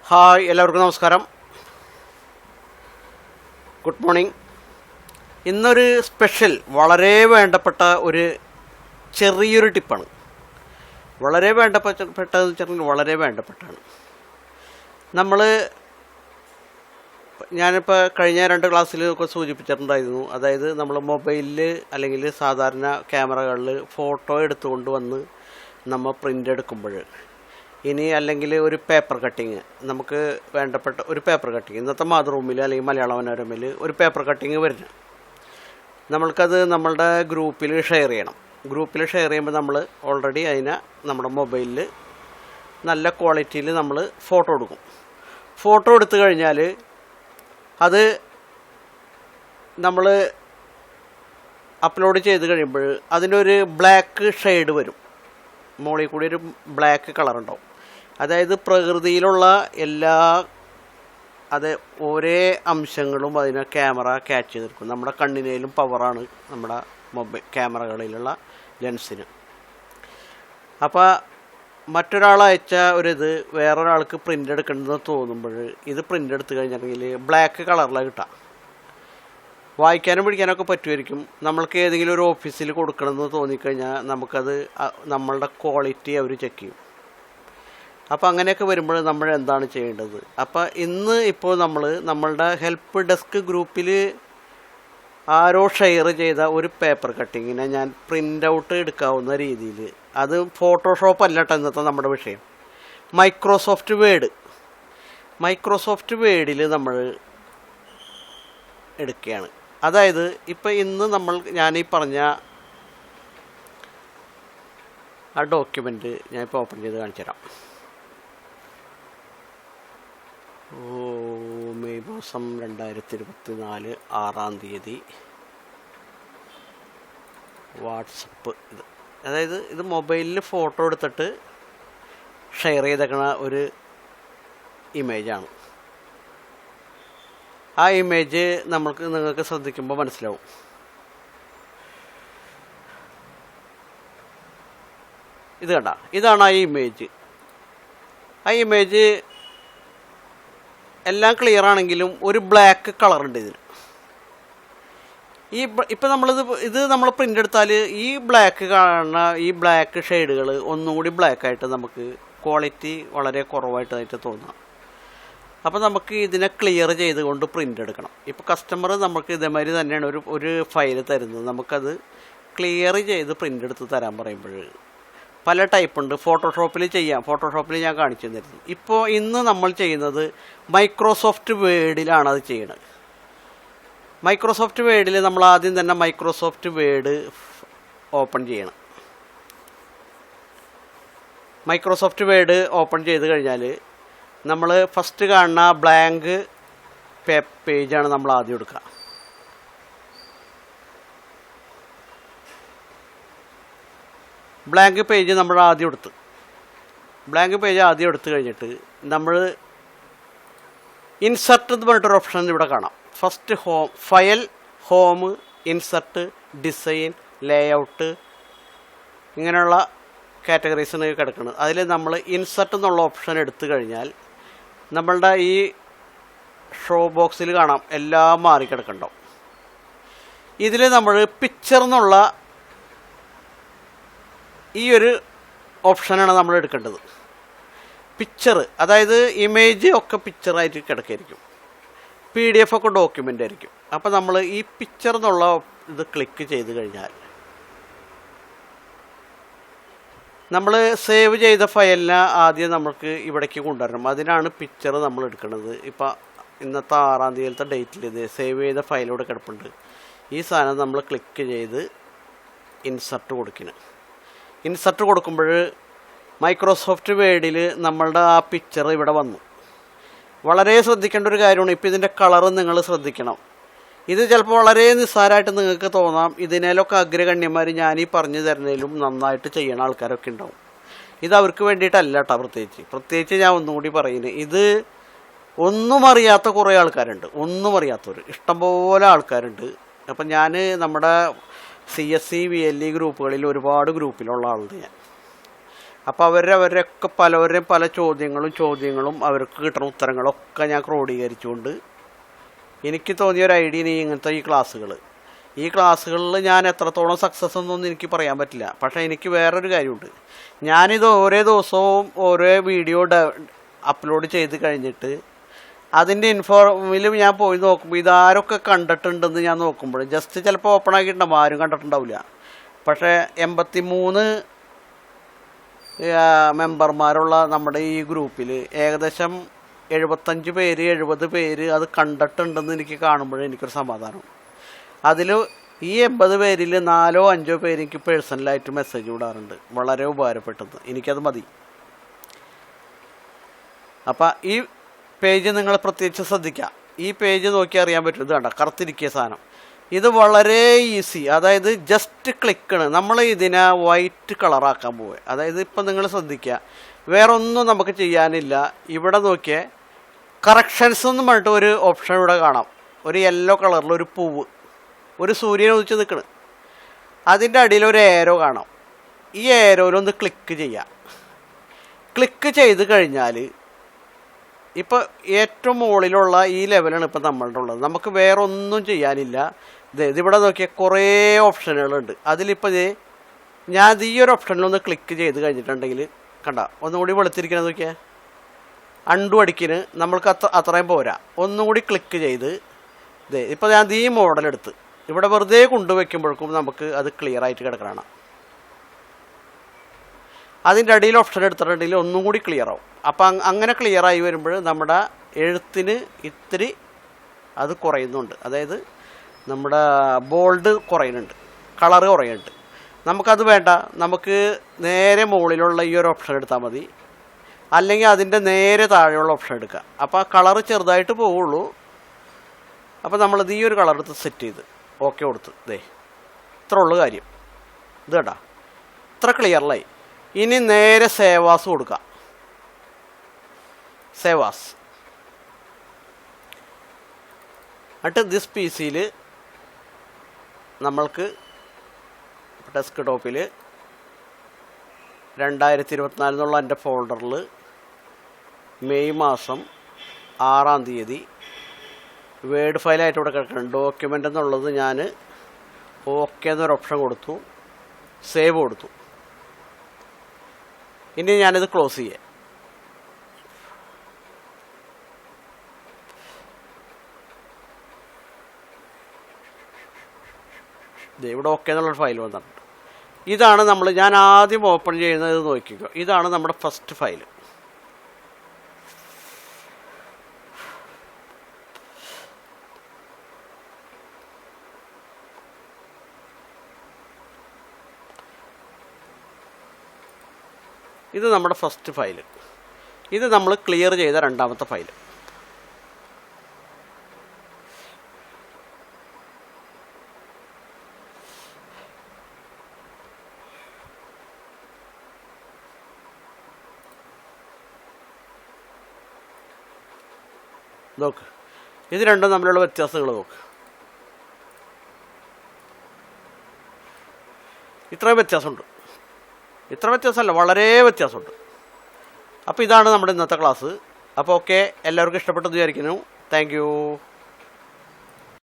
Hi, എല്ലാവർക്കും നമസ്കാരം. Good morning. ഇന്നൊരു സ്പെഷ്യൽ വളരെ വേണ്ടപ്പെട്ട ഒരു ചെറിയൊരു ടിപ്പാണ്. വളരെ വേണ്ടപ്പെട്ടതെന്ന് വെച്ചാൽ വളരെ വേണ്ടപ്പെട്ടാണ്. ഞാനിപ്പോൾ കഴിഞ്ഞ 2 ക്ലാസ്സിൽ ഒക്കെ സൂചിപ്പിച്ചിട്ടുണ്ടായിരുന്നു. അതായത് നമ്മൾ മൊബൈലിൽ അല്ലെങ്കിൽ സാധാരണ ക്യാമറകളിൽ ഫോട്ടോ എടുത്തുകൊണ്ട് വന്ന് നമ്മൾ പ്രിൻ്റ് എടുക്കുമ്പോൾ അല്ലെങ്കിൽ ഒരു പേപ്പർ കട്ടിങ്, നമുക്ക് വേണ്ടപ്പെട്ട ഒരു പേപ്പർ കട്ടിങ് ഇന്നത്തെ മാതൃഭൂമിയിൽ അല്ലെങ്കിൽ മലയാള മനോരമയിൽ ഒരു പേപ്പർ കട്ടിങ് വരുന്നു. നമ്മൾക്കത് നമ്മളുടെ ഗ്രൂപ്പിൽ ഷെയർ ചെയ്യണം. ഗ്രൂപ്പിൽ ഷെയർ ചെയ്യുമ്പോൾ നമ്മൾ ഓൾറെഡി അതിനെ നമ്മുടെ മൊബൈലിൽ നല്ല ക്വാളിറ്റിയിൽ നമ്മൾ ഫോട്ടോ എടുക്കും. ഫോട്ടോ എടുത്തു കഴിഞ്ഞാൽ അത് നമ്മൾ അപ്ലോഡ് ചെയ്ത് കഴിയുമ്പോൾ അതിനൊരു ബ്ലാക്ക് ഷെയ്ഡ് വരും. മുകളിൽ കൂടി ഒരു ബ്ലാക്ക് കളറുണ്ടാവും. അതായത് പ്രകൃതിയിലുള്ള ഒരേ അംശങ്ങളും അതിനെ ക്യാമറ ക്യാച്ച് ചെയ്തെടുക്കും. നമ്മുടെ കണ്ണിനേലും പവറാണ് നമ്മുടെ ക്യാമറകളിലുള്ള ലെൻസിന്. അപ്പോൾ മറ്റൊരാൾ അയച്ച ഒരിത് വേറൊരാൾക്ക് പ്രിൻ്റ് എടുക്കണമെന്ന് തോന്നുമ്പോൾ ഇത് പ്രിൻ്റ് എടുത്തു കഴിഞ്ഞിട്ടുണ്ടെങ്കിൽ ബ്ലാക്ക് കളറിലാണ് കിട്ടുക. വായിക്കാനും പിടിക്കാനൊക്കെ പറ്റുമായിരിക്കും. നമ്മൾക്ക് ഏതെങ്കിലും ഒരു ഓഫീസിൽ കൊടുക്കണമെന്ന് തോന്നിക്കഴിഞ്ഞാൽ നമുക്കത് നമ്മളുടെ ക്വാളിറ്റി അവർ ചെക്ക് ചെയ്യും. അപ്പോൾ അങ്ങനെയൊക്കെ വരുമ്പോൾ നമ്മൾ എന്താണ് ചെയ്യേണ്ടത്? അപ്പോൾ ഇപ്പോൾ നമ്മളുടെ ഹെൽപ്പ് ഡെസ്ക് ഗ്രൂപ്പിൽ ആരോ ഷെയർ ചെയ്ത ഒരു പേപ്പർ കട്ടിങ്ങിനെ ഞാൻ പ്രിൻ്റ് ഔട്ട് എടുക്കാവുന്ന രീതിയിൽ, അത് ഫോട്ടോഷോപ്പ് അല്ലട്ടോ ഇന്നത്തെ നമ്മുടെ വിഷയം, മൈക്രോസോഫ്റ്റ് വേഡിൽ നമ്മൾ എടുക്കുകയാണ്. അതായത് ഇപ്പോൾ ഞാനീ പറഞ്ഞ ആ ഡോക്യുമെൻ്റ് ഞാനിപ്പോൾ ഓപ്പൺ ചെയ്ത് കാണിച്ചു തരാം. മെയ് മാസം 2024 6-ാം തീയതി വാട്സപ്പ്. ഇത് മൊബൈലിൽ ഫോട്ടോ എടുത്തിട്ട് ഷെയർ ചെയ്തേക്കണ ഒരു ഇമേജാണ്. ആ ഇമേജ് നിങ്ങൾക്ക് ശ്രദ്ധിക്കുമ്പോൾ മനസ്സിലാവും. ഇത് കണ്ട, ഇതാണ് ആ ഇമേജ്. ആ ഇമേജ് എല്ലാം ക്ലിയർ ആണെങ്കിലും ഒരു ബ്ലാക്ക് കളറുണ്ട് ഇതിന്. ഇപ്പം നമ്മൾ പ്രിൻ്റ് എടുത്താൽ ഈ ബ്ലാക്ക് കാണുന്ന ഈ ബ്ലാക്ക് ഷെയ്ഡുകൾ ഒന്നും കൂടി ബ്ലാക്കായിട്ട് നമുക്ക് ക്വാളിറ്റി വളരെ കുറവായിട്ടായിട്ട് തോന്നാം. അപ്പോൾ നമുക്ക് ഇതിനെ ക്ലിയർ ചെയ്തുകൊണ്ട് പ്രിൻ്റ് എടുക്കണം. ഇപ്പോൾ കസ്റ്റമർ നമുക്ക് ഇതേമാതിരി തന്നെയാണ് ഒരു ഫയൽ തരുന്നത്. നമുക്കത് ക്ലിയർ ചെയ്ത് പ്രിൻ്റ് എടുത്ത് തരാൻ പറയുമ്പോൾ പല ടൈപ്പുണ്ട്. ഫോട്ടോഷോപ്പിൽ ഞാൻ കാണിച്ചു തന്നിരുന്നു. ഇന്ന് നമ്മൾ ചെയ്യുന്നത് മൈക്രോസോഫ്റ്റ് വേഡിലാണ് അത് ചെയ്യുന്നത്. മൈക്രോസോഫ്റ്റ് വേഡിൽ നമ്മൾ ആദ്യം തന്നെ മൈക്രോസോഫ്റ്റ് വേഡ് ഓപ്പൺ ചെയ്യണം. മൈക്രോസോഫ്റ്റ് വേഡ് ഓപ്പൺ ചെയ്ത് കഴിഞ്ഞാൽ നമ്മൾ ഫസ്റ്റ് കാണുന്ന ബ്ലാങ്ക് പേജാണ് നമ്മൾ ആദ്യം എടുക്കുക. ബ്ലാങ്ക് പേജ് നമ്മൾ ആദ്യം എടുത്ത് കഴിഞ്ഞിട്ട് നമ്മൾ ഇൻസർട്ട് എന്ന് പറഞ്ഞിട്ടൊരു ഓപ്ഷൻ ഇവിടെ കാണാം. First file, home, insert, design, layout, ഇങ്ങനെയുള്ള കാറ്റഗറീസാണ് കിടക്കുന്നത്. അതിൽ നമ്മൾ ഇൻസർട്ട് എന്നുള്ള ഓപ്ഷൻ എടുത്തു കഴിഞ്ഞാൽ നമ്മളുടെ ഈ ഷോ ബോക്സിൽ കാണാം എല്ലാം മാറിക്കിടക്കുന്നുണ്ടാവും. ഇതിൽ നമ്മൾ പിക്ചർ എന്നുള്ള ഈ ഒരു ഓപ്ഷനാണ് നമ്മൾ എടുക്കേണ്ടത്. പിക്ചർ, അതായത് ഇമേജ് ഒക്കെ പിക്ചറായിട്ട് കിടക്കായിരിക്കും, PDF ഒക്കെ ഡോക്യുമെൻ്റ് ആയിരിക്കും. അപ്പോൾ നമ്മൾ ഈ പിക്ചർ എന്നുള്ള ഇത് ക്ലിക്ക് ചെയ്ത് കഴിഞ്ഞാൽ നമ്മൾ സേവ് ചെയ്ത ഫയലിനെ ആദ്യം നമുക്ക് ഇവിടേക്ക് കൊണ്ടുവരണം. അതിനാണ് പിക്ചർ നമ്മൾ എടുക്കുന്നത്. ഇപ്പോൾ ഇന്നത്തെ 6-ാം തീയതിയിലത്തെ ഡേറ്റിൽ ഇത് സേവ് ചെയ്ത ഫയലോട് കിടപ്പുണ്ട്. ഈ സാധനം നമ്മൾ ക്ലിക്ക് ചെയ്ത് ഇൻസർട്ട് കൊടുക്കുമ്പോൾ മൈക്രോസോഫ്റ്റ് വേഡിൽ നമ്മളുടെ ആ പിക്ചർ ഇവിടെ വന്നു. വളരെ ശ്രദ്ധിക്കേണ്ട ഒരു കാര്യമാണ്. ഇപ്പോൾ ഇതിൻ്റെ കളറ് നിങ്ങൾ ശ്രദ്ധിക്കണം. ഇത് ചിലപ്പോൾ വളരെ നിസ്സാരമായിട്ട് നിങ്ങൾക്ക് തോന്നാം. ഇതിനേലൊക്കെ അഗ്രഗണ്യന്മാർ ഞാനീ പറഞ്ഞു തരുന്നതിലും നന്നായിട്ട് ചെയ്യുന്ന ആൾക്കാരൊക്കെ ഉണ്ടാവും. ഇത് അവർക്ക് വേണ്ടിയിട്ടല്ല കേട്ടോ. പ്രത്യേകിച്ച് ഞാൻ ഒന്നും കൂടി പറയുന്നത്, ഇത് ഒന്നും അറിയാത്ത കുറേ ആൾക്കാരുണ്ട്. ഒന്നും അറിയാത്തവർ ഇഷ്ടംപോലെ ആൾക്കാരുണ്ട്. അപ്പം ഞാൻ നമ്മുടെ CSE VLE ഗ്രൂപ്പുകളിൽ ഒരുപാട് ഗ്രൂപ്പിലുള്ള ആളുണ്ട് ഞാൻ. അപ്പോൾ അവരുടെയൊക്കെ പലവരുടെയും പല ചോദ്യങ്ങളും അവർക്ക് കിട്ടുന്ന ഉത്തരങ്ങളൊക്കെ ഞാൻ ക്രോഡീകരിച്ചുകൊണ്ട് എനിക്ക് തോന്നിയൊരു ഐഡിയ ഇങ്ങനത്തെ ഈ ക്ലാസ്സുകളിൽ ഞാൻ എത്രത്തോളം സക്സസ് എന്നൊന്നും എനിക്ക് പറയാൻ പറ്റില്ല. പക്ഷേ എനിക്ക് വേറൊരു കാര്യമുണ്ട്. ഞാനിത് ഓരോ ദിവസവും ഓരോ വീഡിയോ അപ്ലോഡ് ചെയ്ത് കഴിഞ്ഞിട്ട് അതിൻ്റെ ഇൻഫോമിൽ ഞാൻ പോയി നോക്കുമ്പോൾ ഇതാരൊക്കെ കണ്ടിട്ടുണ്ടെന്ന് ഞാൻ നോക്കുമ്പോൾ ജസ്റ്റ് ചിലപ്പോൾ ഓപ്പൺ ആക്കിയിട്ടുണ്ടാവും, ആരും കണ്ടിട്ടുണ്ടാവില്ല. പക്ഷേ 83 മെമ്പർമാരുള്ള നമ്മുടെ ഈ ഗ്രൂപ്പിൽ ഏകദേശം 70 പേര് അത് കണ്ടിട്ടുണ്ടെന്ന് എനിക്ക് കാണുമ്പോൾ എനിക്കൊരു സമാധാനം. അതിൽ ഈ 80 പേരിൽ 4-5 പേര് എനിക്ക് പേഴ്സണലായിട്ട് മെസ്സേജ് വിടാറുണ്ട്, വളരെ ഉപകാരപ്പെട്ടത്, എനിക്കത് മതി. അപ്പം ഈ പേജ് നിങ്ങൾ പ്രത്യേകിച്ച് ശ്രദ്ധിക്കുക. ഈ പേജ് നോക്കി അറിയാൻ പറ്റും. ഇത് കണ്ട കറുത്തിരിക്കിയ സാധനം, ഇത് വളരെ ഈസി. അതായത് ജസ്റ്റ് ക്ലിക്കാണ്. നമ്മൾ ഇതിനെ വൈറ്റ് കളറാക്കാൻ പോവുക. അതായത് ഇപ്പം നിങ്ങൾ ശ്രദ്ധിക്കുക, വേറൊന്നും നമുക്ക് ചെയ്യാനില്ല. ഇവിടെ നോക്കിയേ, കറക്ഷൻസ് എന്ന് പറഞ്ഞിട്ട് ഒരു ഓപ്ഷൻ ഇവിടെ കാണാം. ഒരു യെല്ലോ കളറിൽ ഒരു പൂവ്, ഒരു സൂര്യൻ ഉദിച്ച് നിൽക്കണ്. അതിൻ്റെ അടിയിൽ ഒരു ഏരോ കാണാം. ഈ ഏരോയിലൊന്ന് ക്ലിക്ക് ചെയ്യാം. ക്ലിക്ക് ചെയ്ത് കഴിഞ്ഞാൽ ഇപ്പോൾ ഏറ്റവും മുകളിലുള്ള ഈ ലെവലാണ് ഇപ്പം നമ്മളുടെ ഉള്ളത്. നമുക്ക് വേറെ ഒന്നും ചെയ്യാനില്ല. ഇതിവിടെ നോക്കിയാൽ കുറേ ഓപ്ഷനുകളുണ്ട്. അതിലിപ്പോൾ ഞാൻ ഈ ഒരു ഓപ്ഷനിലൊന്ന് ക്ലിക്ക് ചെയ്ത് കഴിഞ്ഞിട്ടുണ്ടെങ്കിൽ കണ്ട ഒന്നുകൂടി വെളുത്തിരിക്കുന്നത് നോക്കിയാൽ, അണ്ടു അടിക്കിന് നമ്മൾക്ക് അത്രയും പോരാ. ഒന്നും കൂടി ക്ലിക്ക് ചെയ്ത് ഇപ്പോൾ ഞാൻ ഈ മോഡലെടുത്ത് ഇവിടെ വെറുതെ കൊണ്ടുവയ്ക്കുമ്പോഴേക്കും നമുക്ക് അത് ക്ലിയർ ആയിട്ട് കിടക്കണം. അതിൻ്റെ അടിയിൽ ഓപ്ഷൻ എടുത്തിട്ടുണ്ടെങ്കിൽ ഒന്നും കൂടി ക്ലിയർ ആവും. അപ്പം അങ്ങനെ ക്ലിയറായി വരുമ്പോൾ നമ്മുടെ എഴുത്തിന് ഇത്തിരി അത് കുറയുന്നുണ്ട്. അതായത് നമ്മുടെ ബോൾഡ് കുറയുന്നുണ്ട്, കളറ് കുറയുന്നുണ്ട്. നമുക്കത് വേണ്ട, നമുക്ക് നേരെ മുകളിലുള്ള ഈ ഒരു ഓപ്ഷൻ എടുത്താൽ മതി, അല്ലെങ്കിൽ അതിൻ്റെ നേരെ താഴെയുള്ള ഓപ്ഷൻ എടുക്കുക. അപ്പോൾ ആ കളറ് ചെറുതായിട്ട് പോവുള്ളൂ. അപ്പോൾ നമ്മളിത് ഈ ഒരു കളർ എടുത്ത് സെറ്റ് ചെയ്ത് ഓക്കെ കൊടുത്ത് ഇത്ര ഉള്ളു കാര്യം. ഇത് കേട്ടാ ഇത്ര ക്ലിയറിലായി. ഇനി നേരെ സേവാസ് കൊടുക്കുക. സേവാസ് എന്നിട്ട് ദിസ് പി സിയിൽ നമ്മൾക്ക് ഡെസ്ക് ടോപ്പിൽ 2024 എന്നുള്ള എൻ്റെ ഫോൾഡറിൽ മെയ് മാസം 6-ാം തീയതി വേർഡ് ഫയലായിട്ട് ഇവിടെ കിടക്കണം. ഡോക്യുമെൻ്റ് എന്നുള്ളത് ഞാൻ ഓക്കെ എന്നൊരു ഓപ്ഷൻ കൊടുത്തു, സേവ് കൊടുത്തു. ഇനി ഞാനിത് ക്ലോസ് ചെയ്യാം. ഇവിടെ ഓക്കെ എന്നുള്ളൊരു ഫയൽ വന്നിട്ടുണ്ട്. ഇതാണ് ഞാൻ ആദ്യം ഓപ്പൺ ചെയ്യുന്നത്. നോക്കിക്കോ, ഇതാണ് നമ്മുടെ ഫസ്റ്റ് ഫയൽ. ഇത് നമ്മുടെ ഫസ്റ്റ് ഫയൽ. ഇത് നമ്മൾ ക്ലിയർ ചെയ്ത രണ്ടാമത്തെ ഫയൽ. നോക്ക്, ഇത് രണ്ടും തമ്മിലുള്ള വ്യത്യാസങ്ങൾ നോക്ക്. ഇത്രയും വ്യത്യാസമുണ്ട്. ഇത്ര വ്യത്യാസമല്ല, വളരെ വ്യത്യാസമുണ്ട്. അപ്പോൾ ഇതാണ് നമ്മുടെ ഇന്നത്തെ ക്ലാസ്. അപ്പോൾ ഓക്കെ, എല്ലാവർക്കും ഇഷ്ടപ്പെട്ടെന്ന് വിചാരിക്കുന്നു. Thank you.